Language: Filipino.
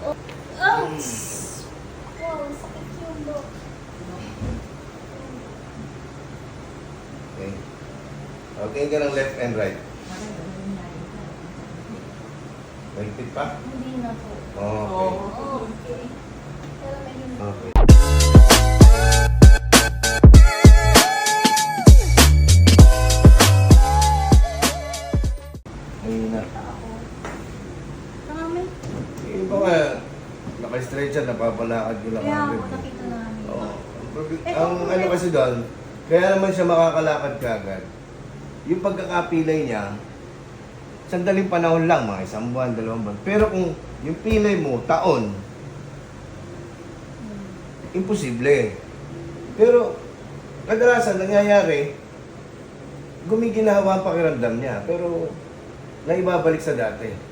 Oh. Ouch! Wow, sakit yung dok. Okay. Okay ka ng left and right. Malipit pa? Hindi na po. Okay. Oh, okay. Pero may hindi. Okay. Mahina. Ako. Marami. Yung iba nga, naka-stretcher, napapalakad ko lang. Kaya ako agad. nakita namin. Oo. Ang ano kasi doon, kaya naman siya makakalakad kagad. Yung pagkakapilay niya, sandaling panahon lang, mga 1 buwan, 2 buwan. Pero kung yung pilay mo, taon, imposible. Pero, kadalasan nangyayari, gumiginawa ang pakiramdam niya, pero naibabalik sa dati.